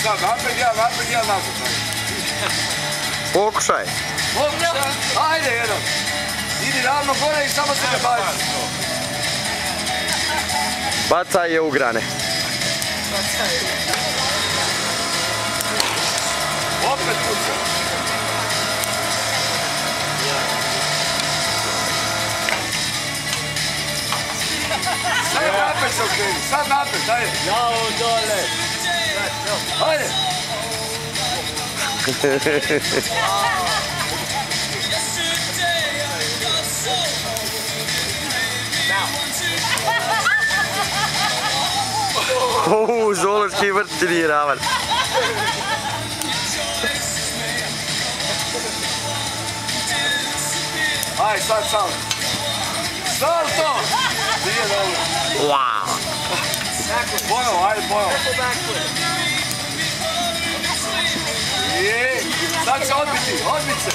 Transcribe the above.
Sad, napred ja nazad. Pokušaj. Ajde jedan. Idi ravno gore i samo se ne baci. Bacaj je u grane. Opet puca. Sad napred se okreni, sad napred, ajde. Jao dole. Ajde. Zoološki vrt ti nije ravan. Aj, sad salto. Salto! Nije dobro. Wow. Ponovo, ajde ponovo. Sad će odbiti se.